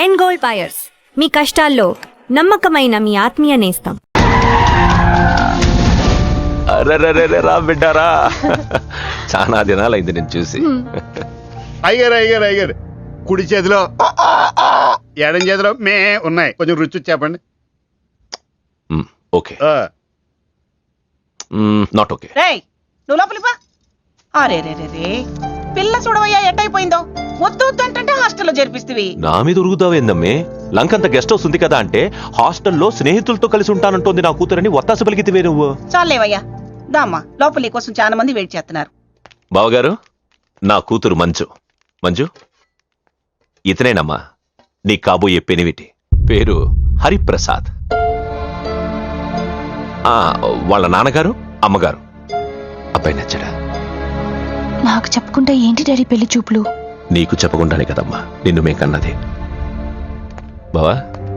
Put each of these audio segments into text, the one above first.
End gold buyers, మీ కష్టాల్లో నమ్మకమైన మీ ఆత్మీయ నేస్తం. రా బిడ్డారా, చాలా దినాలైంది నేను చూసి. అయ్యారు కుడి చేతిలో ఎడం చేతిలో మే ఉన్నాయి, కొంచెం రుచి చెప్పండి. Okay, not okay. నువ్వు లోపలిపా. అరే రే రే రే, పిల్ల చూడవయ్యా ఎట్టయిపోయిందో. వద్దు వద్దు అంటే హాస్టల్లో చేర్పిస్తేవి. నా మీద ఉరుగుతావేందమ్మే? లంకంత గెస్ట్ హౌస్ ఉంది కదా అంటే హాస్టల్లో స్నేహితులతో కలిసి ఉంటానంటోంది నా కూతురని ఒత్తాస పలికితివే నువ్వు. చాలేవయ్యా, దామ్మా లోపలి కోసం చాలా మంది వెయిట్ చేస్తున్నారు. బావగారు, నా కూతురు మంజు. మంజు, ఇతనేనమ్మా నీ కాబోయే పెనివిటి. పేరు హరిప్రసాద్. వాళ్ళ నాన్నగారు అమ్మగారు. అబ్బాయి నచ్చడా? నాకు చెప్పకుండా ఏంటి డాడీ పెళ్లి చూపులు? నీకు చెప్పకుండానే కదమ్మా నిన్ను మేం కన్నది. బావా,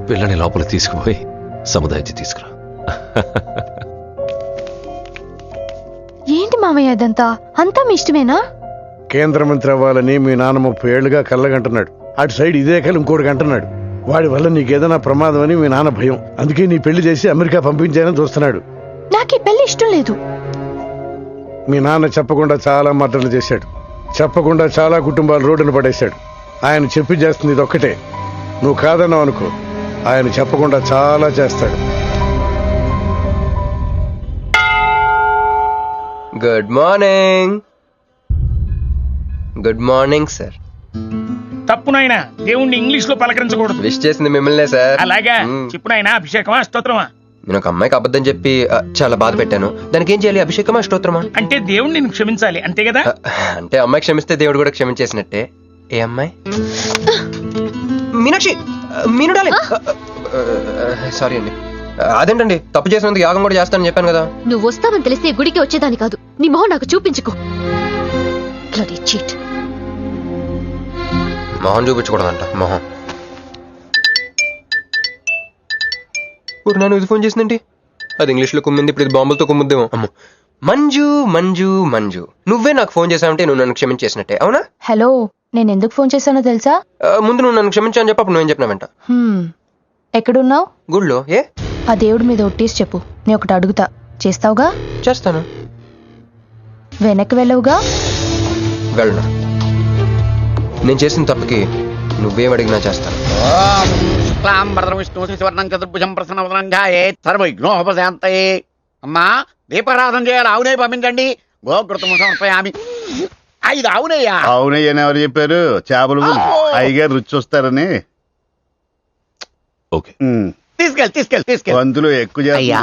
పిల్లని లోపల తీసుకుపోయి సముదాయించి తీసుకురా. ఏంటి మామయ్య ఇదంతా? అంతా మీ ఇష్టమేనా? కేంద్ర మంత్రి అవ్వాలని మీ నాన్న 30 ఏళ్లుగా కళ్ళగంటున్నాడు. అటు సైడ్ ఇదే కళ్ళు ఇంకోటి అంటున్నాడు. వాడి వల్ల నీకేదైనా ప్రమాదం అని మీ నాన్న భయం. అందుకే నీ పెళ్లి చేసి అమెరికా పంపించాలని చూస్తున్నాడు. నాకు ఈ పెళ్లి ఇష్టం లేదు. మీ నాన్న చెప్పకుండా చాలా మర్డర్లు చేశాడు. చెప్పకుండా చాలా కుటుంబాలు రోడ్డును పడేశాడు. ఆయన చెప్పి చేస్తుంది ఇదొక్కటే. నువ్వు కాదన్నావు అనుకో, ఆయన చెప్పకుండా చాలా చేస్తాడు. Good morning. Good morning sir. తప్పు నాయనా, దేవుణ్ణి ఇంగ్లీష్ లో పలకరించకూడదు. విష్ చేసింది మిమ్మల్నే సార్. అలాగా చెప్పు నాయనా, అభిషేకమా స్తోత్రమా? నేను ఒక అమ్మాయికి అబద్ధం చెప్పి చాలా బాధ పెట్టాను. దానికి ఏం చేయాలి? అభిషేకమా స్తోత్రమా? అంటే దేవుణ్ణి నిన్ను క్షమించాలి, అంతే కదా? అంటే అమ్మాయి క్షమిస్తే దేవుడు కూడా క్షమించేసినట్టే. ఏ అమ్మాయి? మీనాక్షి, మీనుడాలి. సారీ అండి. అదేంటండి, తప్పు చేసినందుకు యాగం కూడా చేస్తానని చెప్పాను కదా. నువ్వు వస్తావని తెలిస్తే గుడికి వచ్చేదాని కాదు. నీ మొహం నాకు చూపించుకో. చీట్. మొహం చూపించకూడదంట. మొహం నన్ను ఇది ఫోన్ చేసిందండి. అది ఇంగ్లీష్ లో కుమ్మింది, ఇప్పుడు ఇది బాంబులతో కుమ్ముద్దేమో. అమ్మో. మంజు మంజు మంజు, నువ్వే నాకు ఫోన్ చేసావంటే నువ్వు నన్ను క్షమించేసినట్టే, అవునా? హలో, నేను ఎందుకు ఫోన్ చేశానో తెలుసా? ముందు నువ్వు నన్ను క్షమించాలని చెప్పి నువ్వేం చెప్పినావంట. ఎక్కడున్నావు? గుళ్ళో. ఏ? ఆ దేవుడి మీద ఒట్టేసి చెప్పు. నేను ఒకటి అడుగుతా, చేస్తావుగా? చేస్తాను. వెనక్కి వెళ్ళవుగా? వెళ్ళను. నేను చేసిన తప్పుకి నువ్వేం అడిగినా చేస్తాను. అమ్మా, దీపారాధన చేయాలి. ఆవునే పంపించండి. గోకృతం సమర్పయామి. 5 ఆవునయ్యా. ఆవునయ్యని ఎవరు చెప్పారు? చేపలు అయ్యగారు రుచి చూస్తారని. ఓకే, తీసుకెళ్ళి అందులో ఎక్కువ. అయ్యా,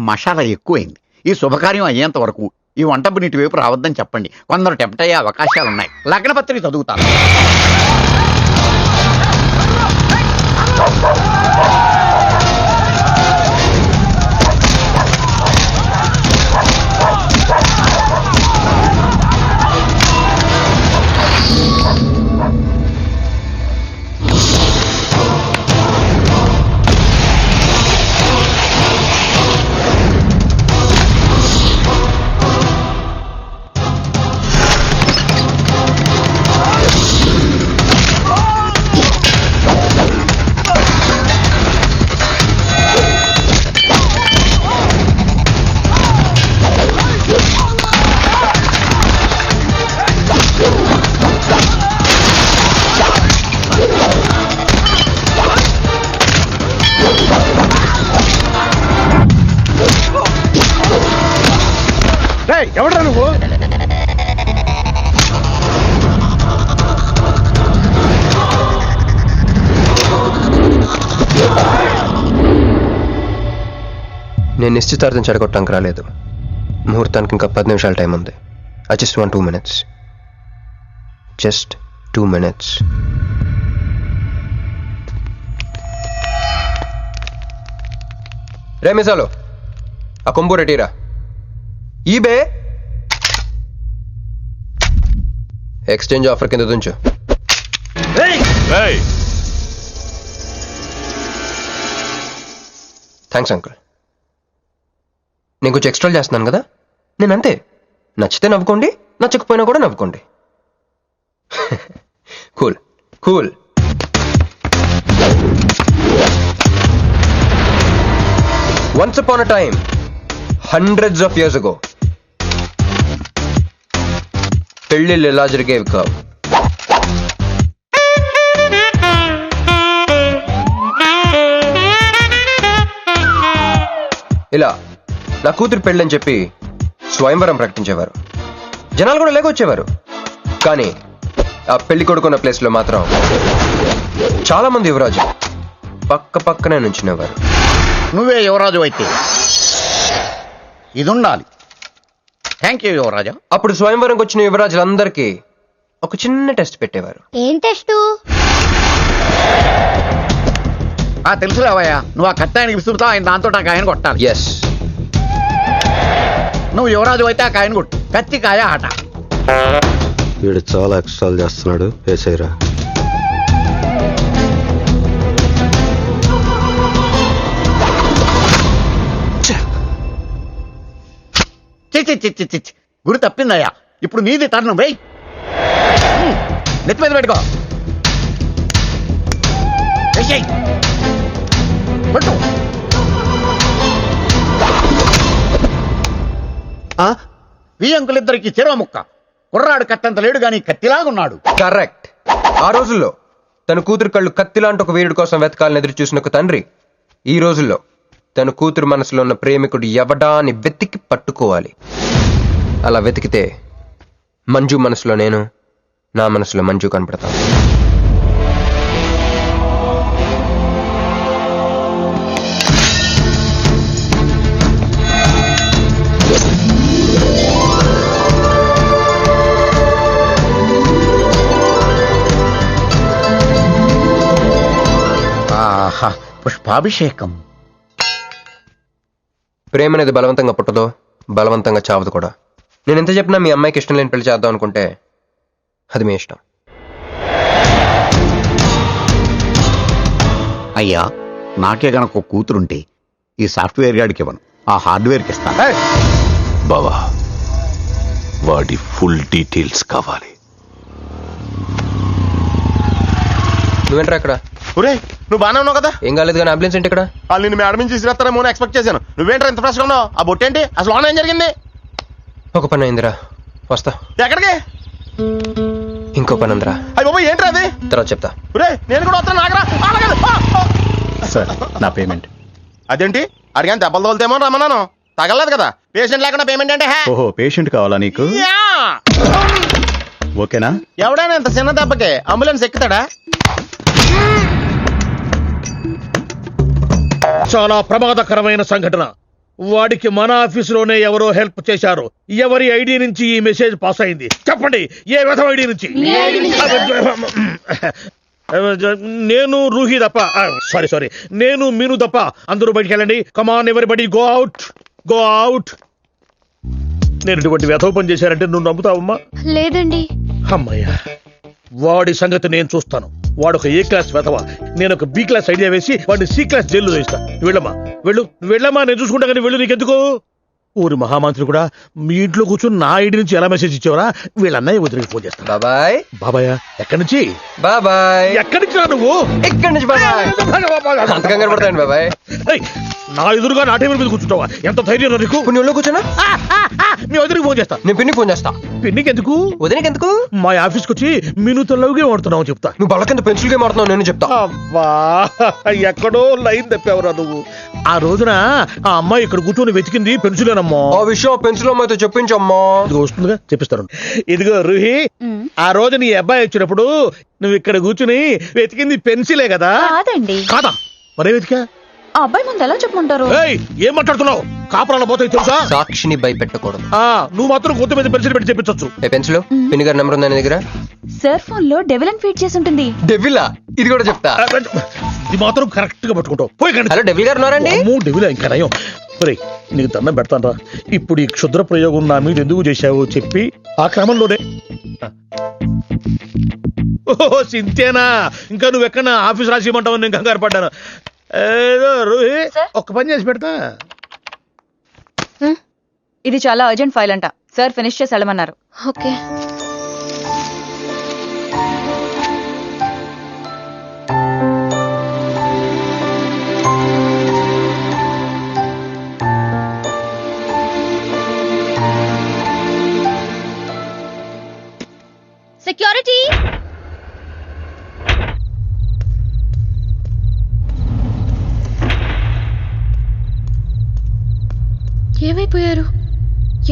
మసాలా ఎక్కువైంది. ఈ శుభకార్యం అయ్యేంత వరకు ఈ వంట నీటి వైపు రావద్దని చెప్పండి. కొందరు టెంప్ట్ అయ్యే అవకాశాలున్నాయి. లగ్నపత్రిక చదువుతాను. ఎవడ్రా నువ్వు? నేను నిశ్చితార్థం చెడగొట్టడానికి రాలేదు. ముహూర్తానికి ఇంకా 10 నిమిషాల టైం ఉంది. I just want 2 minutes. Just 2 minutes. రే మిసాలు, ఆ కొంబు రెటీరా. ఈబే ఎక్స్చేంజ్ ఆఫర్ కింద తుంచు. Thanks uncle. నేను కొంచెం ఎక్స్ట్రా చేస్తున్నాను కదా. నేను అంతే. నచ్చితే నవ్వుకోండి, నచ్చకపోయినా కూడా నవ్వుకోండి. Cool cool. Once upon a time, hundreds of years ago, పెళ్ళిళ్ళు ఎలా జరిగేవి కావు. ఇలా నా కూతురు పెళ్ళని చెప్పి స్వయంవరం ప్రకటించేవారు. జనాలు కూడా లేకొచ్చేవారు. కానీ ఆ పెళ్లి కొడుకున్న ప్లేస్ లో మాత్రం చాలా మంది యువరాజు పక్క పక్కనే నుంచునేవారు. నువ్వే యువరాజు అయితే ఇది ఉండాలి. థ్యాంక్ యూ యువరాజా. అప్పుడు స్వయంవరంకి వచ్చిన యువరాజులందరికీ ఒక చిన్న టెస్ట్ పెట్టేవారు. ఏం టెస్టు? తెలుసులేవయ్యా, నువ్వు ఆ కత్తాయనికి విసురుతావు, ఆయన దాంతో ఆ కాయను కొట్టాలి. ఎస్, నువ్వు యువరాజు అయితే ఆ కాయను కొట్టు. కత్తి కాయ ఆట. వీడు చాలా ఎక్స్ట్రాలు చేస్తున్నాడు. వేసేయరా. చిచ్చి గురి తప్పిందయ్యా. ఇప్పుడు నీది టర్న్. వెయ్యి, నెత్తి మీద పెట్టుకో. వేసేయ్, పట్టు. ఈ అంకులిద్దరికి చెరవ ముక్క. కుర్రాడు కత్తంత లేడు గాని కత్తిలాగున్నాడు. కరెక్ట్. ఆ రోజుల్లో తన కూతురు కళ్ళు కత్తిలాంటి ఒక వీరుడి కోసం వెతకాలని ఎదురు చూసిన ఒక తండ్రి ఈ రోజుల్లో తన కూతురు మనసులో ఉన్న ప్రేమికుడు ఎవడా అని వెతికి పట్టుకోవాలి. అలా వెతికితే మంజు మనసులో నేను, నా మనసులో మంజు కనపడతాను. పుష్పాభిషేకం. ప్రేమ అనేది బలవంతంగా పుట్టదో, బలవంతంగా చావదు కూడా. నేను ఎంత చెప్పినా మీ అమ్మాయికి ఇష్టం లేని పెళ్లి చేద్దాం అనుకుంటే అది మీ ఇష్టం. అయ్యా, నాకే గనక ఒక కూతురుంటే ఈ సాఫ్ట్వేర్ గాడికి ఇవ్వను, ఆ హార్డ్వేర్కి ఇస్తాను. బావా, వాడి ఫుల్ డీటెయిల్స్ కావాలి. నువ్వేంట్రా ఇక్కడ? ఒరే, నువ్వు బాగానే ఉన్నావు కదా? ఏం కాలేదు కానీ అంబులెన్స్ ఏంటి ఇక్కడ? వాళ్ళు నిన్ను మేడం నుంచి తీసుకురాస్తారేమో అని ఎక్స్పెక్ట్ చేశాను. నువ్వేంట్రా ఇంత ఫ్రెష్గా ఉన్నావు? ఆ బొట్టేంటి? అసలు లోన్ ఏం జరిగింది? ఒక పని అయిందిరా, వస్తా. ఎక్కడికి? ఇంకో పని ఉందిరా. అయ్యి బాబా, ఏంట్రా అది? తర్వాత చెప్తా. ఒరే, నేను కూడా వస్తాను. నాగరా సార్, నా పేమెంట్. అదేంటి? అడిగాను దెబ్బలు తోలుతేమో రమ్మన్నాను. తగలలేదు కదా. పేషెంట్ లేకుండా పేమెంట్ అంటే ఓహో, పేషెంట్ కావాలా నీకు? ఓకేనా? ఎవడైనా ఇంత చిన్న దెబ్బకి అంబులెన్స్ ఎక్కుతాడా? చాలా ప్రమాదకరమైన సంఘటన. వాడికి మన ఆఫీసులోనే ఎవరో హెల్ప్ చేశారు. ఎవరి ఐడి నుంచి ఈ మెసేజ్ పాస్ అయింది? చెప్పండి, ఏ విధం ఐడి నుంచి? నేను రూహి తప్ప, సారీ, నేను మీను తప్ప అందరూ బయటికి వెళ్ళండి. Come on everybody, go out, go out. నేను ఇటువంటి వ్యధవ పని చేశానంటే నువ్వు నమ్ముతావమ్మా? లేదండి. అమ్మయ్యా, వాడి సంగతి నేను చూస్తాను. వాడు ఒక ఏ క్లాస్ వెధవ, నేను ఒక బి క్లాస్ ఐడియా వేసి వాడిని సి క్లాస్ జైల్లో వేస్తా. వెళ్ళమ్మా, వెళ్ళమ్మా, నేను చూసుకుంటా. కానీ వెళ్ళు, నీకెందుకు? ఊరి మహామంత్రి కూడా మీ ఇంట్లో కూర్చొని నా ఐడి నుంచి ఎలా మెసేజ్ ఇచ్చేవరా? వీళ్ళన్నయ్య వదిలికి ఫోన్ చేస్తాను. బాబాయ్. బాబాయ్ ఎక్కడి నుంచి? బాబాయ్. ఎక్కడి నుంచి రా నువ్వు? ఇక్కడి నుంచి బాబాయ్. అంత కంగారు పడతాయండి బాబాయ్. ఏయ్, నా ఎదురుగా నా టేబుల్ మీద కూర్చుంటావా? ఎంత ధైర్యం నీకు? ఇప్పుడు నువ్వు కూర్చున్నా? మీ వదిలికి ఫోన్ చేస్తా. నేను పిన్నికి ఫోన్ చేస్తా. పిన్నికి ఎందుకు? వదినకి ఎందుకు? మా ఆఫీస్కి వచ్చి మీనుతో లవ్గా వాడుతున్నావు చెప్తా. నువ్వు బళ్ళ కింద పెన్సిల్ గేమ్ ఆడుతున్నావు, నేను చెప్తా. అబ్బా, ఎక్కడో లైన్ తప్పావురా నువ్వు. ఆ రోజున ఆ అమ్మాయి ఇక్కడ కూర్చొని వెతికింది పెన్సిలేనమ్మా. ఆ విషయం పెన్సిల్ అమ్మాయితో చెప్పించమ్మా. ఇది వస్తుందిగా, చెప్పిస్తాను. ఇదిగో రూహి, ఆ రోజు నీ అబ్బాయి వచ్చినప్పుడు నువ్వు ఇక్కడ కూర్చుని వెతికింది పెన్సిలే కదా? కాదండి. కాదా? మరే వెతికా? ఆ అబ్బాయి ముందు ఎలా చెప్పమంటారు? ఏయ్, ఏం మాట్లాడుతున్నావు? కాపురాల పోతాయి తెలుసా? సాక్షిని భయపెట్టకూడదు. నువ్వు మాత్రం కొత్త మీద పెన్సిల్ పెట్టి చెప్పించచ్చు. ఏ పెన్సిల్? పిన్ని గారి నెంబర్ ఉందా నీ దగ్గర? సార్ ఫోన్ లో డెవిల్ అని ఫీడ్ చేసి ఉంటుంది. డెవిలా? ఇది కూడా చెప్తా. ఇది మాత్రం కరెక్ట్ గా పట్టుకుంటావు. పోయి కండి. హలో, డెవిల్ గారు ఉన్నారండి? డెవిలా? ఇంకా నయం. నీకు దండం పెడతాను రా. ఇప్పుడు ఈ క్షుద్ర ప్రయోగం నా మీద ఎందుకు చేశావో చెప్పి ఆ క్రమంలోనే. ఓహో, సింతేనా? ఇంకా నువ్వు ఎక్కడ ఆఫీస్ రాసిమంటావు? నేను కంగారు పడ్డాను. ఏదో రూహి, ఒక్క పని చేసి పెడతా. ఇది చాలా అర్జెంట్ ఫైల్ అంట. సార్ ఫినిష్ చేసి వెళ్ళమన్నారు. ఓకే. ఏమైపోయారు?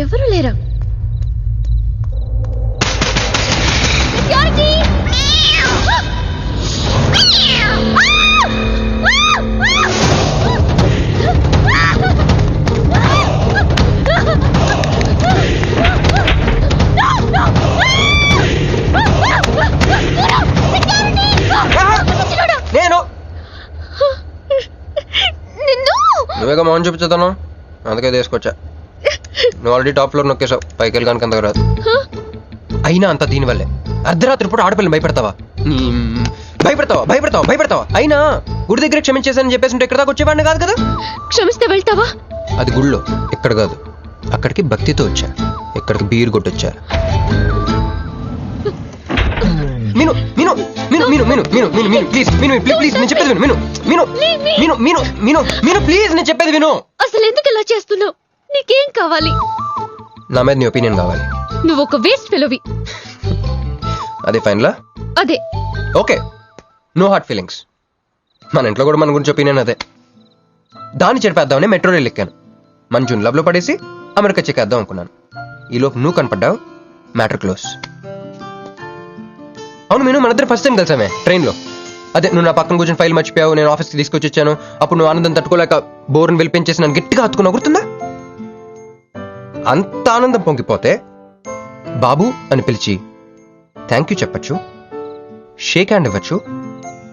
ఎవరు లేరా? నేను నువ్వేగా మౌన్ చూపించుతాను, అందుకే తీసుకొచ్చా. నువ్వు ఆల్రెడీ టాప్ ఫ్లోర్ నొక్కేసావు, పైకి వెళ్ళి కనుక అంతకు రాదు. అయినా అంత దీనివల్లే అర్ధరాత్రి పూట ఆడపిల్లని భయపెడతావా? భయపెడతావా? అయినా గుడి దగ్గర క్షమించేసానని చెప్పేసి ఉంటే ఇక్కడ దాకా వచ్చేవాడిని కాదు కదా. క్షమిస్తే వెళ్తావా? అది గుళ్ళో, ఇక్కడ కాదు. అక్కడికి భక్తితో వచ్చా, ఇక్కడికి బీరు కొట్టొచ్చా. మీను మీను మీను మీను మీను మీను మీను మీను ప్లీజ్ మీను ప్లీజ్ నేను చెప్పేది విను. మీను మీను మీను మీను మీను ప్లీజ్ నేను చెప్పేది విను. అసలు ఎందుకు ఇలా చేస్తున్నావు? నీకేం కావాలి? నా మీద నీ ఒపీనియన్ కావాలి. నువ్వు ఒక వేస్ట్ ఫెలోవి. అదే ఫైనలా? అదే. Okay, no heart feelings. మన ఇంట్లో కూడా మన గురించి ఒపీనియన్ అదే. దాన్ని చెడిపేద్దామని మెట్రో రైల్ ఎక్కాను. మంజుని లవ్ లో పడేసి అమెరికా చెక్కేద్దాం అనుకున్నాను. ఈలోపు నువ్వు కనపడ్డావు, మ్యాటర్ క్లోజ్. అవును మీను, మన ఇద్దరు ఫస్ట్ టైం కలిసామే ట్రైన్ లో. అదే నువ్వు నా పక్కన కూర్చొని ఫైల్ మర్చిపోయావు, నేను ఆఫీస్కి తీసుకొచ్చి వచ్చాను. అప్పుడు నువ్వు ఆనందం తట్టుకోలేక బోర్ని వెళ్ళిపించేసి నన్ను గట్టిగా హత్తుకున్నా, గుర్తుందా? అంత ఆనందం పొంగిపోతే బాబు అని పిలిచి థ్యాంక్ యూ చెప్పచ్చు, షేక్ హ్యాండ్ ఇవ్వచ్చు,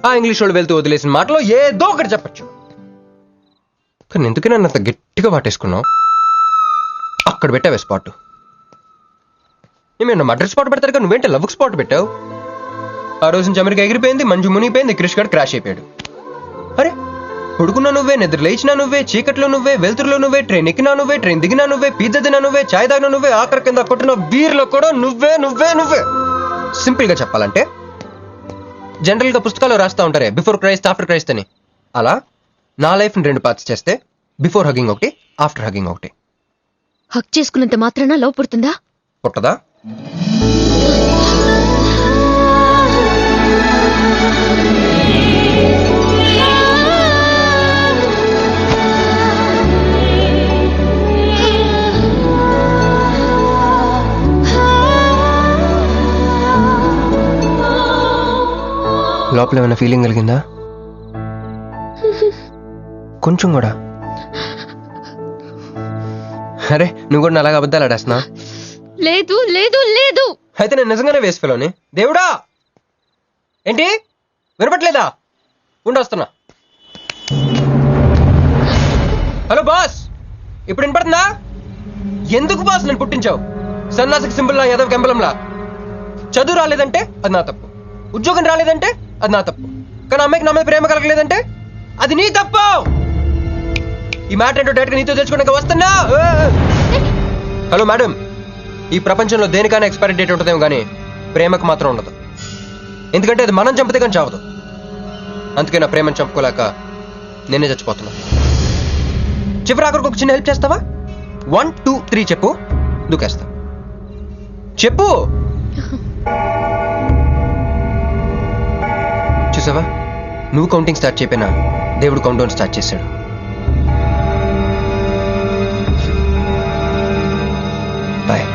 ఆ ఇంగ్లీష్ వాళ్ళు వెళ్తూ వదిలేసిన మాటలో ఏదో ఒకటి చెప్పచ్చు. కానీ ఎందుకు నన్ను అంత గట్టిగా వాటేసుకున్నావు? అక్కడ పెట్టావే స్పాట్. ఏమన్నా మర్డర్ స్పాట్ పెడతారు కదా, నువ్వేంటే లవ్ స్పాట్ పెట్టావు. ఆ రోజు నుంచి అమెరికా ఎగిరిపోయింది, మంజు మునిగిపోయింది, క్రిష్ గడ్ క్రాష్ అయిపోయాడు. అరే పడుకున్నా నువ్వే, నిద్ర లేచినా నువ్వే, చీకట్లో నువ్వే, వెలుతురులో నువ్వే, ట్రైన్ ఎక్కినా నువ్వే, ట్రైన్ దిగినా నువ్వే, పిజ్జా తినా నువ్వే, చాయ్ తాగినా నువ్వే, ఆఖరి కింద కొట్టిన బీర్లో కూడా నువ్వే నువ్వే నువ్వే. సింపుల్ గా చెప్పాలంటే జనరల్ గా పుస్తకాలు రాస్తా ఉంటారే బిఫోర్ క్రైస్ట్ ఆఫ్టర్ క్రైస్ట్ అని, అలా నా లైఫ్ ని 2 పార్ట్స్ చేస్తే బిఫోర్ హగింగ్ ఒకటి, ఆఫ్టర్ హగింగ్ ఒకటి. హక్ చేసుకున్నంత మాత్రాన లవ్ పుడుతుందా? పుట్టదా? లోపల ఏమైనా ఫీలింగ్ కలిగిందా? కొంచెం కూడా? అరే నువ్వు కూడా అలాగే అబద్ధాలు ఆడేస్తున్నా? లేదు లేదు లేదు. అయితే నేను నిజంగానే వేసుకెళ్ళని. దేవుడా ఏంటి వినపట్లేదా? ఉండొస్తున్నా. హలో బాస్, ఇప్పుడు వినపడుతుందా? ఎందుకు బాస్ నన్ను పుట్టించావు? సన్నాసికి సింబల్ లా, యాదవ్ గంబలంలా. చదువు రాలేదంటే అది నా తప్పు, ఉద్యోగం రాలేదంటే అది నా తప్పు, కానీ అమ్మాయికి నా మీద ప్రేమ కలగలేదంటే అది నీ తప్పు. ఈ మ్యాటర్ ఏంటో డైరెక్ట్గా నీతో తెచ్చుకోవడానికి వస్తున్నా. హలో మేడం, ఈ ప్రపంచంలో దేనికైనా ఎక్స్పైరీ డేట్ ఉంటుందేమో కానీ ప్రేమకు మాత్రం ఉండదు. ఎందుకంటే అది మనం చంపితే కానీ చావదు. అందుకే నా ప్రేమను చంపుకోలేక నేనే చచ్చిపోతున్నా. చివరి ఆఖరికి ఒక చిన్న హెల్ప్ చేస్తావా? 1 2 3 చెప్పు, దూకేస్తా. చెప్పు. చూసావా, నువ్వు కౌంటింగ్ స్టార్ట్ చేయపోయినా దేవుడు కౌంట్ డౌన్ స్టార్ట్ చేశాడు. బాయ్.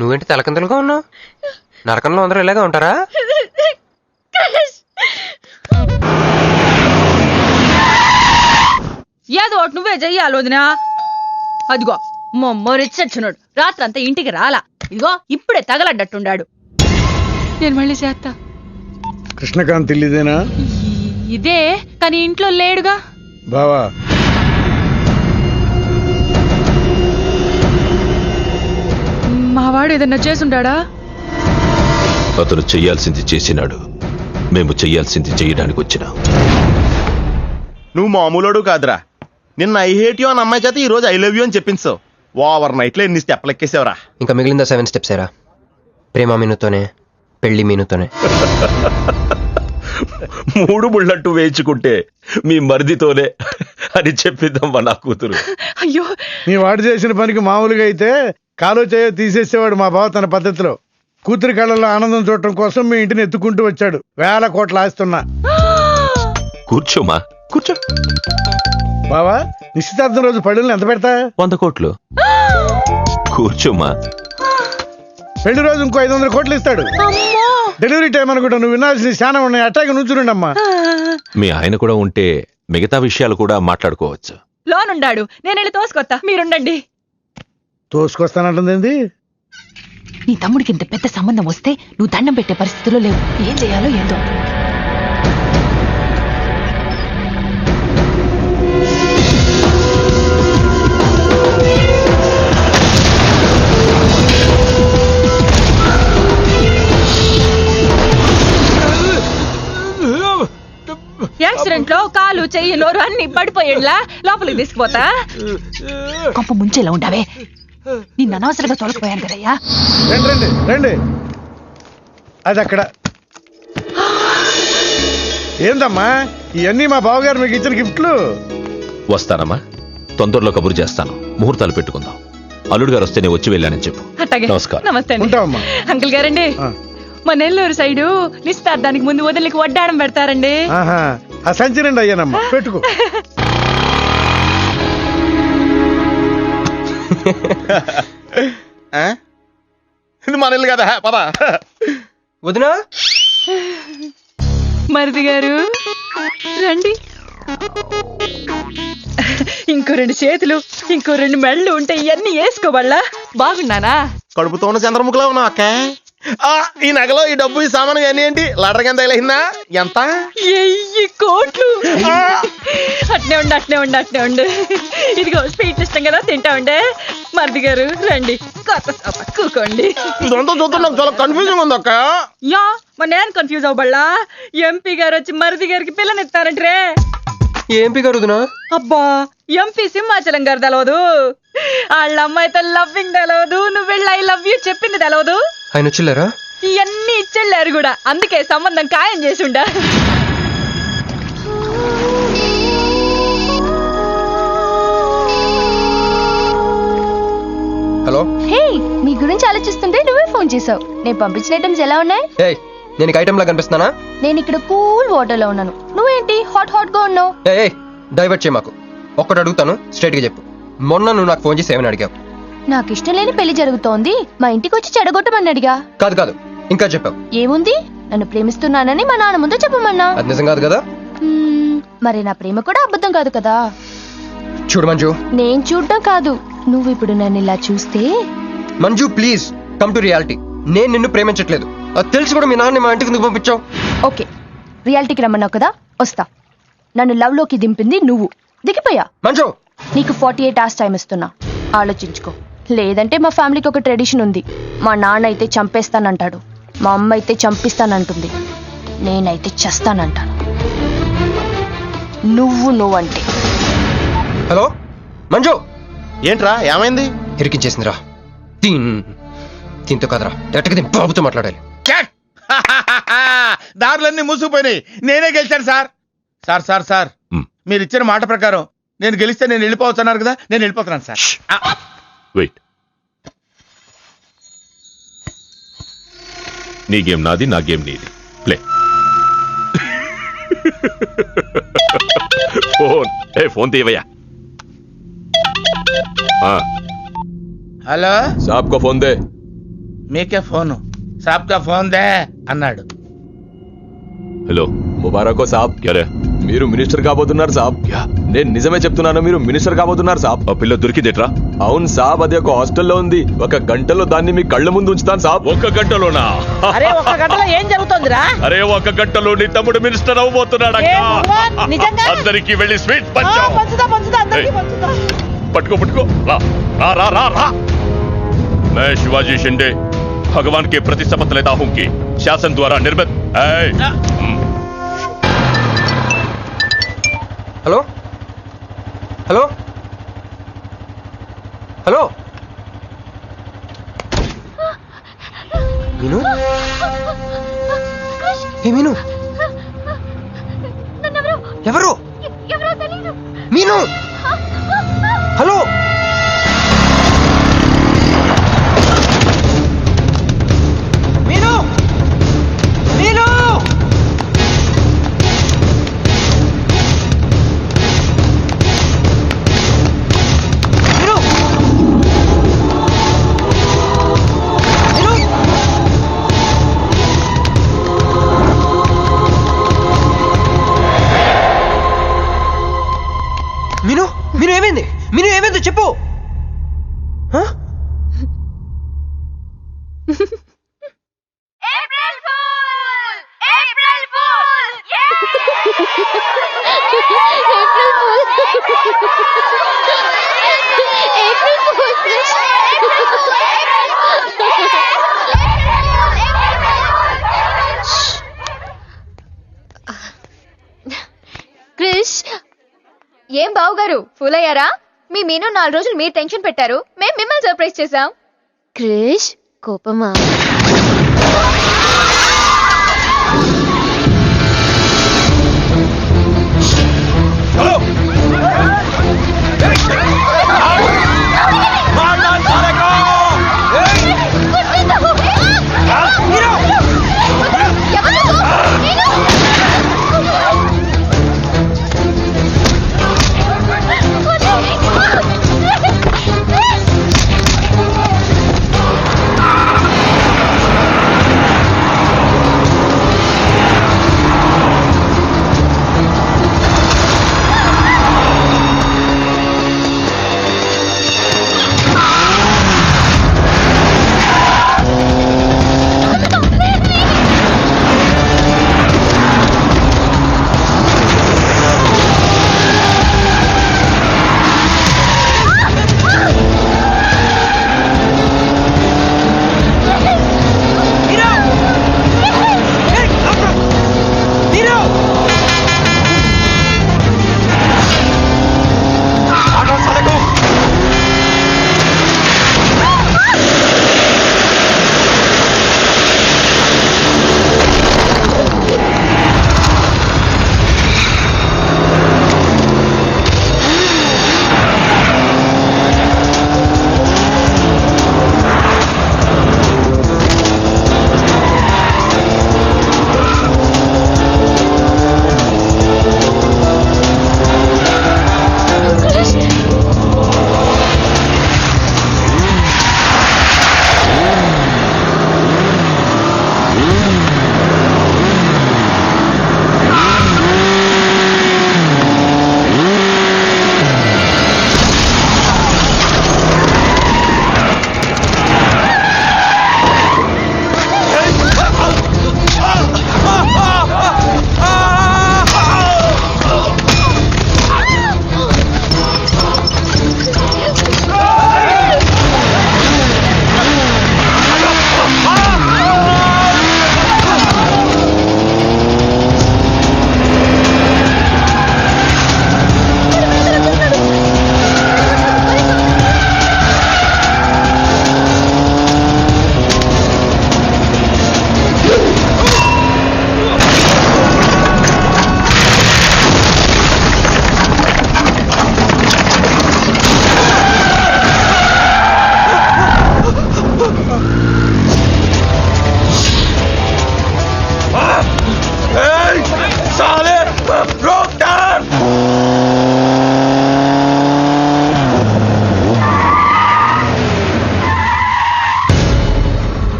నువ్వేంటి తలకిందలుగా ఉన్నావు? నరకంలో అందరూ ఇలాగే ఉంటారా? ఏదో ఒకటి నువ్వే చెయ్యాలి వదినా. అదిగో మొమ్మరిచ్చచ్చున్నాడు, రాత్రంతా ఇంటికి రాలా. ఇదిగో ఇప్పుడే తగలడ్డట్టుండాడు. నేను మళ్ళీ చేస్తా. కృష్ణకాంత్ ఇల్లుదేనా? ఇదే, కానీ ఇంట్లో లేడుగా. బావా మావాడు ఏదన్నా చేసుండాడా? అతను చెయ్యాల్సింది చేసినాడు, మేము చెయ్యాల్సింది చేయడానికి వచ్చినాం. నువ్వు మామూలుడు కాదురా. నిన్న ఐ హేట్ యూ అని అమ్మాయి చేత ఈ రోజు ఐ లవ్ యూ అని చెప్పించావు. ఓవర్ నైట్ లో ఎన్ని స్టెప్లు ఎక్కేసావురా. ఇంకా మిగిలిందా 7 స్టెప్స్ ఏరా. ప్రేమ మీనుతోనే, పెళ్లి మీనుతోనే. 3 ముళ్ళట్టు వేయించుకుంటే మీ మరిదితోనే అని చెప్పిద్దమ్మా నా కూతురు. అయ్యో మీ వాడు చేసిన పనికి మామూలుగా అయితే కాలో చేయ తీసేసేవాడు మా బావ తన పద్ధతిలో. కూతురి కళ్ళలో ఆనందం చూడటం కోసం మీ ఇంటిని ఎత్తుకుంటూ వచ్చాడు. 1000 కోట్లు ఆస్తున్నా. కూర్చోమా, కూర్చో. బావా, నిశ్చితార్థం రోజు పళ్ళుని ఎంత పెడతా? 100 కోట్లు. కూర్చోమా. పెళ్లి రోజు ఇంకో 500 కోట్లు ఇస్తాడు. డెలివరీ టైం అనుకుంటా. నువ్వు వినాల్సిన చాలా ఉన్నాయి. అట్టాగే నుంచుండమ్మా. మీ ఆయన కూడా ఉంటే మిగతా విషయాలు కూడా మాట్లాడుకోవచ్చు. లోనుండాడు, నేను వెళ్ళి తోసుకొత్తా, మీరుండండి. తోసుకొస్తానంటుంది ఏంది? నీ తమ్ముడికి ఇంత పెద్ద సంబంధం వస్తే నువ్వు దండం పెట్టే పరిస్థితిలో లేవు. ఏం చేయాలో ఏందో. యాక్సిడెంట్ లో కాలు చెయ్యి నోరు అన్ని పడిపోయేలా లోపలికి తీసుకుపోతా. కొంప ముంచేలా ఉండవే. నిన్ను అనవసరంగా తొలగిపోయాను కదయ్యా. రండి రండి రండి. అది అక్కడ. ఏందమ్మా ఇవన్నీ మా బావగారు మీకు ఇచ్చిన గిఫ్ట్లు? వస్తానమ్మా, తొందరలో కబురు చేస్తాను. ముహూర్తాలు పెట్టుకుందాం. అల్లుడు గారు వస్తే నేను వచ్చి వెళ్ళానని చెప్పు. అట్టాగే. నమస్కారం. నమస్తే అండి. ఉంటావమ్మా. అంకుల్ గారండి, మా నెల్లూరు సైడు నిశ్చితార్థానికి ముందు వదిలికి వడ్డాడం పెడతారండి. ఆహా, ఆ సంచి నిండి అయ్యానమ్మా, పెట్టుకో. ఇది మన ఇల్లు కదా, పద. వదినా, మరిది గారు రండి. ఇంకో 2 చేతులు, ఇంకో 2 మెళ్ళు ఉంటే ఇవన్నీ వేసుకోవాలా? బాగున్నానా? కడుపుతో ఉన్న చంద్రముఖిలో ఉన్నావు అక్క. ఈ నగలో ఈ డబ్బు ఈ సామాను అన్ని ఏంటి లడర్ కింద తగిలిందా? ఎంత? 1000 కోట్లు. అట్నే ఉండు, అట్నే ఉండు, అట్నే ఉండు. ఇదిగో స్వీట్ ఇష్టం కదా, తింటా ఉండే. మరిది గారు రండి, కొత్త సోఫా కూకోండి. ఇదంతా చూద్దాం, నాకు చాలా కన్ఫ్యూజింగ్ ఉంది అక్క. యా, మరి నేను కన్ఫ్యూజ్ అవ్వబల్లా. ఎంపీ గారు వచ్చి మరిది గారికి పిల్లనిస్తారంట్రే. ఏంపి గారు వదినా? అబ్బా, ఎంపీ సింహాచలం గారు తెలవదు, వాళ్ళ అమ్మాయితో లవ్వింగ్ తెలవదు, నువ్వు వెళ్ళి ఐ లవ్ యూ చెప్పింది తెలవదు. ఆయన వచ్చిల్లారా? ఇవన్నీ ఇచ్చెళ్ళారు కూడా, అందుకే సంబంధం ఖాయం చేసి ఉండా. హలో. హే, మీ గురించి ఆలోచిస్తుంటే నువ్వే ఫోన్ చేసావు. నేను పంపించిన ఐటమ్స్ ఎలా ఉన్నాయి? ఏయ్, నేను ఐటమ్ లా కనిపిస్తున్నానా? నేను ఇక్కడ కూల్ వాటర్ లో ఉన్నాను, నువ్వేంటి హాట్ హాట్ గా ఉన్నావు? ఏ డైవర్ట్ చేయ మాకు. ఒక్కటి అడుగుతాను, స్ట్రైట్ గా చెప్పు. మొన్న నువ్వు నాకు ఫోన్ చేసి ఏమని అడిగావు? నాకు ఇష్టం లేని పెళ్లి జరుగుతోంది, మా ఇంటికి వచ్చి చెడగొట్టమని అడిగా. కాదు కాదు, ఇంకా చెప్పావు. ఏముంది, నన్ను ప్రేమిస్తున్నానని మా నాన్న ముందు చెప్పమన్నా. అది నిజం కాదు కదా? మరి నా ప్రేమ కూడా అబద్ధం కాదు కదా? చూడు మంజు. నేను చూడటం కాదు, నువ్వు ఇప్పుడు నన్ను ఇలా చూస్తే. Manju please come to reality. నేను నిన్ను ప్రేమించట్లేదు, అది తెలిసి కూడా మీ నాన్న మా ఇంటికి ఎందుకు పంపించావు? ఓకే, రియాలిటీకి రమ్మన్నావు కదా, వస్తా. నన్ను లవ్ లోకి దింపింది నువ్వు, దిగిపోయా. మంజు, నీకు 48 hours టైం ఇస్తున్నా, ఆలోచించుకో. లేదంటే మా ఫ్యామిలీకి ఒక ట్రెడిషన్ ఉంది, మా నాన్న అయితే చంపేస్తానంటాడు, మా అమ్మ అయితే చంపిస్తానంటుంది, నేనైతే చస్తానంటాను. నువ్వంటే. హలో మంజు. ఏంట్రా ఏమైంది? ఇరికించేసిందిరా. దీంతో కదరా, డైరెక్ట్గా దీని బాబుతో మాట్లాడాలి. దారులన్నీ మూసుకుపోయినాయి. నేనే గెలిచాను సార్. సార్ సార్ సార్ మీరు ఇచ్చిన మాట ప్రకారం నేను గెలిస్తే నేను వెళ్ళిపోవచ్చు అన్నారు కదా, నేను వెళ్ళిపోతున్నాను సార్. వెయిట్. నీ గేమ్ నాది, నా గేమ్ నీది. ప్లే. ఫోన్ తీయవయ్యా. హలో, సాబ్ కో ఫోన్ దే. మీకే ఫోను, సాబ్ కా ఫోన్ దే అన్నాడు. హలో, ముబారకో సాబ్. క్యారే, మీరు మినిస్టర్ కాబోతున్నారు సాబ్. నేను నిజమే చెప్తున్నాను, మీరు మినిస్టర్ కాబోతున్నారు సాబ్. ఆ పిల్ల దొరికిందేట్రా? అవును సాబ్, అది ఒక హాస్టల్లో ఉంది. 1 గంటలో దాన్ని మీ కళ్ళ ముందు ఉంచుతాను సాబ్. 1 గంటలోనా? అరే 1 గంటలో ఏం జరుగుతుందిరా? అరే 1 గంటలో నీ తమ్ముడు మినిస్టర్ అవబోతున్నాడు. అందరికి వెళ్ళి స్వీట్ పట్టుకో పట్టుకో. రా రా రా రా రా. मैं शिवाजी शिंदे भगवान के प्रति शपथ लेता हूं कि शासन द्वारा निर्मित. హలో హలో హలో మీను ఏ మీను ఎవరు మీను హలో మీను మీను మీను మీను మీను ఏమైంది మీను ఏమైందో చెప్పు హ? క్రిష్, ఏం బావగారు ఫుల్ అయ్యారా? మీ మీను 4 రోజులు మీరు టెన్షన్ పెట్టారు, మేము మిమ్మల్ని సర్ప్రైజ్ చేసాం. క్రిష్ కోపమా?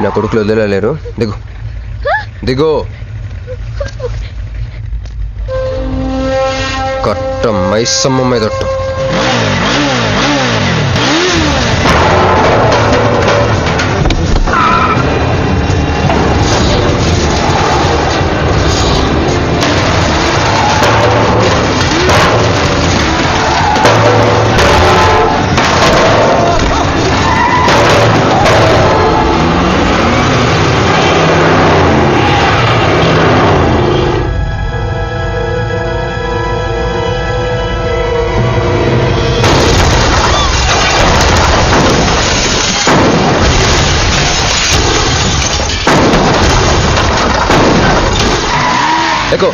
నా కొడుకులు వదిలేలేరు. దిగు దిగు. కట్ట మైసమ్మ మీదట్టు. ఎక్కు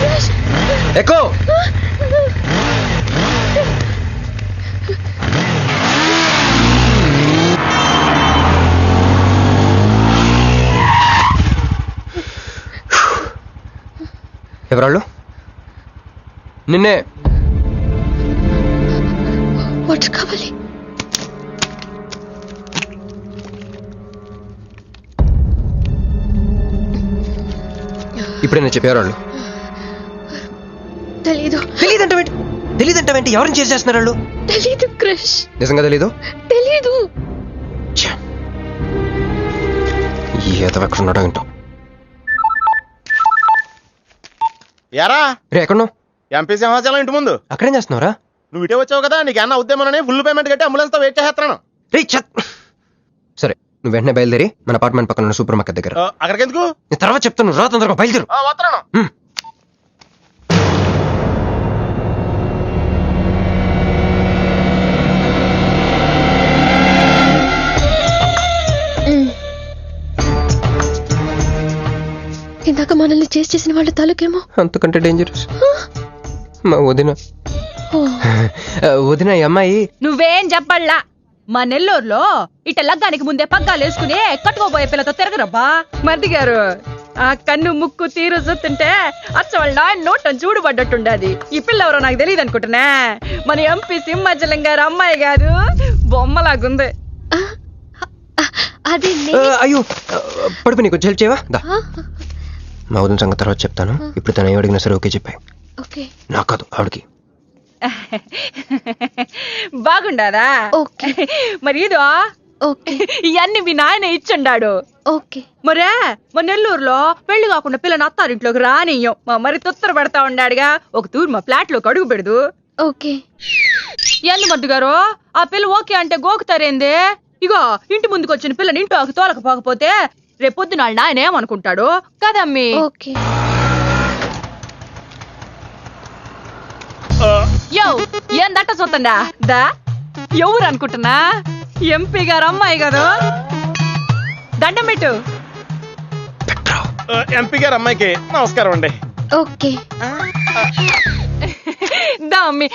ఎక్కు. ఎవరాళ్ళు? నిన్నే. వాటర్ కావాలి. ఇప్పుడైనా చెప్పేవాళ్ళు. తెలీదు. తెలీదంటే ఎవరిని చేసి చేస్తున్నారు వాళ్ళు? తెలీదు క్రష్. నిజంగా తెలీదు? తెలీదు. ఏదో ఎక్కడ ఉన్నాడో ఏంటో. ఎరా రే ఎక్కడున్నావు? ఎంపీ సింహాచలం ఇంటి ముందు. అక్కడేం చేస్తున్నావురా? నువ్వు ఇటే వచ్చావు కదా, నీకు అన్న ఉద్యమని ఫుల్ పేమెంట్ కట్టి అంబులెన్స్ తో వెయిట్ చేస్తున్నాను. రే సరే, నువ్వు వెంటనే బయలుదేరి మన అపార్ట్మెంట్ పక్కన ఉన్న సూపర్ మార్కెట్ దగ్గర. అక్కడికి ఎందుకు? నేను తర్వాత చెప్తాను, రా తొందరగా బయలుదేరు. వస్తున్నాను. ఇందాక మనల్ని చేసిన వాళ్ళ తాలూకేమో. అంతకంటే డేంజరస్ మా వదిన. వదిన ఈ అమ్మాయి. నువ్వేం చెప్పల్లా. మా నెల్లూరులో ఇట లగ్గానికి ముందే పగ్గాలు వేసుకుని కట్టుకోబోయే పిల్లతో తిరగరబ్బా. మరిది గారు, ఆ కన్ను ముక్కు తీరు చూస్తుంటే అచ్చ వాళ్ళ నోటం చూడుబడ్డట్టుండది. ఈ పిల్ల ఎవరో నాకు తెలియదు అనుకుంటున్నా. మన ఎంపీ సింహాచలం గారు అమ్మాయి కాదు, బొమ్మలాగుంది. అది అయ్యో పడుపు, నీకు హెల్ప్ చేయవా? దా. మా వదిన సంగతి తర్వాత చెప్తాను. ఇప్పుడు తను ఏం అడిగినా సరే ఓకే చెప్పాయి. ఓకే. నాకు కాదు, ఆవిడకి. బాగుండాదా? ఓకే. మరి ఇదో ఓకే. ఇవన్నీ మీ నాయన ఇచ్చుండాడు. ఓకే. మరే మా నెల్లూరులో పెళ్లి కాకుండా పిల్లని అత్తారింట్లోకి రానియ్యం. మా మరి తొత్తర పెడతా ఉండాడుగా. ఒక తూరు మా ఫ్లాట్ లోకి అడుగు పెడదు. ఓకే. ఎందు మద్దు గారు, ఆ పిల్ల ఓకే అంటే గోకుతారేందే? ఇగో ఇంటి ముందుకు వచ్చిన పిల్లని ఇంట్లోకి తోలకపోకపోతే రేపొద్దున వాళ్ళ నాయన ఏమనుకుంటాడు కదమ్మీ? ఓకే. యో ఏందట్ట చూతండా దా. ఎవరు అనుకుంటున్నా? ఎంపీ గారు అమ్మాయి కదా. దండం పెట్టు. ఎంపీ గారు అమ్మాయికి నమస్కారం అండి. ఓకే. దా అమ్మి,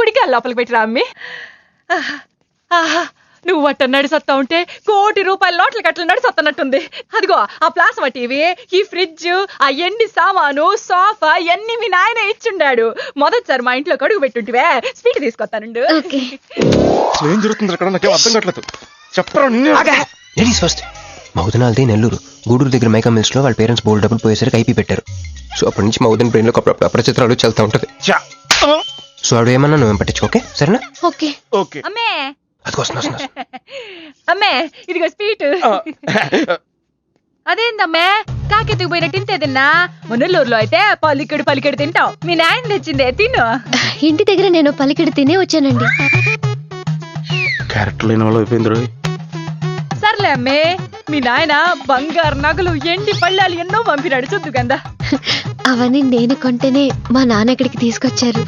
కుడికాయ లోపలికి పెట్టిరా అమ్మి. నువ్వు అట్ట నడిసొత్తా ఉంటే ₹1 కోటి నోట్ల కట్టలు నడిసొత్తనట్టుంది. అదిగో ఆ ప్లాస్మా టీవీ, ఈ ఫ్రిడ్జ్, ఆ ఎండి సామాను, సోఫా ఇవన్నీ మీ నాయన ఇచ్చుండాడు. మొదటిసారి మా ఇంట్లో కడుగు పెట్టుంటివే, స్వీట్ తీసుకొస్తానుండు. ఏం జరుగుతుంది అక్కడ? నాకేం అర్థం కావట్లేదు. చెప్పరా. Ladies first. మా వదినాలది నెల్లూరు. గూడూరు దగ్గర మైకా మిల్స్ లో వాళ్ళ పేరెంట్స్ బోల్డ్ డబ్బులు పోయేసరికి ఐపీ పెట్టారు. సో అప్పటి నుంచి మా వదిన బ్రెయిన్ లో అప్రచిత్రాలు చల్తా ఉంటది. సో ఆవిడ ఏమన్నా నువ్వేం పట్టించుకోకే, సరేనా? ఓకే. ఓకే. అమ్మే, అది వస్తున్నా. అమ్మే ఇదిగో స్వీట్. అదేందమ్మే కాకెత్తుకు పోయినట్టు ఇంతే తిన్నా? మునల్లూరులో అయితే పలికెడు తింటావు. మీ నాయన తెచ్చిందే తిను. ఇంటి దగ్గర నేను పలికిడి తినే వచ్చానండి. క్యారెక్టర్ లేని వాళ్ళు అయిపోయింది. సర్లే అమ్మే, మీ నాయన బంగారు నగలు, ఎండి పళ్ళాలు ఎన్నో పంపినాడు చూద్దు గందా. అవన్నీ నేను కొంటేనే మా నాన్న ఇక్కడికి తీసుకొచ్చారు.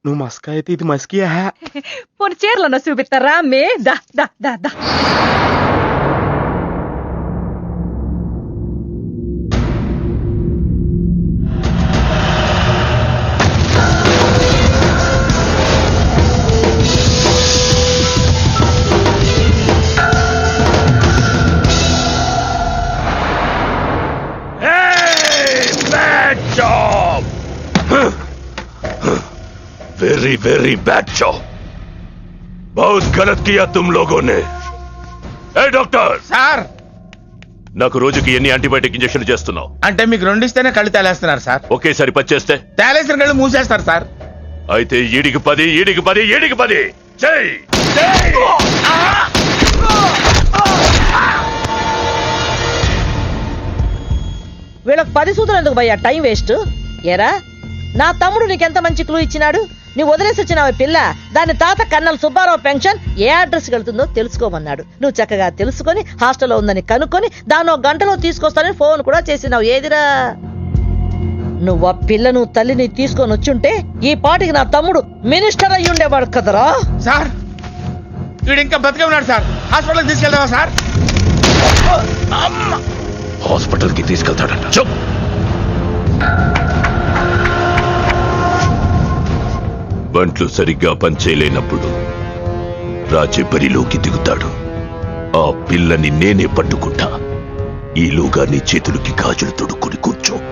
నువ్వు మస్కా అయితే ఇది మస్కియా? పోనీ చీరలో చూపిస్తారా అమ్మే? దా దా దా దా. Very very bad job. बहुत गलत किया तुम लोगों ने. ए डॉक्टर సార్, నాకు రోజుకి ఎన్ని యాంటీబయాటిక్ ఇంజెక్షన్ చేస్తున్నావు? అంటే మీకు 2 ఇస్తేనే కళ్ళు తేలేస్తున్నారు సార్. ఒకేసారి 10 చేస్తే తేలేసిన కళ్ళు మూసేస్తారు సార్. అయితే ఈడికి 10 చెయ్. వీళ్ళకి 10 సూత్రం ఎందుకు భయ్యా టైం వేస్ట్? ఏరా, నా తమ్ముడు నీకెంత మంచి క్లూ ఇచ్చినాడు. నువ్వు వదిలేసి వచ్చినావు పిల్ల. దాని తాత కన్నల సుబ్బారావు పెన్షన్ ఏ అడ్రస్కి వెళ్తుందో తెలుసుకోమన్నాడు. నువ్వు చక్కగా తెలుసుకొని హాస్టల్లో ఉందని కనుక్కొని దాన్ని 1 గంటలో తీసుకొస్తానని ఫోన్ కూడా చేసినావు. ఏదిరా, నువ్వు ఆ పిల్లను తల్లిని తీసుకొని వచ్చుంటే ఈ పాటికి నా తమ్ముడు మినిస్టర్ అయ్యి ఉండేవాడు కదరా. సార్, వీడు ఇంకా బతికే ఉన్నాడు సార్. హాస్పిటల్కి తీసుకెళ్దామా సార్? హాస్పిటల్ కి తీసుకెళ్తాడంట. బంట్లు సరిగ్గా పనిచేయలేనప్పుడు రాజే బరిలోకి దిగుతాడు. ఆ పిల్లని నేనే పట్టుకుంటా. ఈలోగా నీ చేతులకి గాజులు తొడుక్కుని కూర్చో.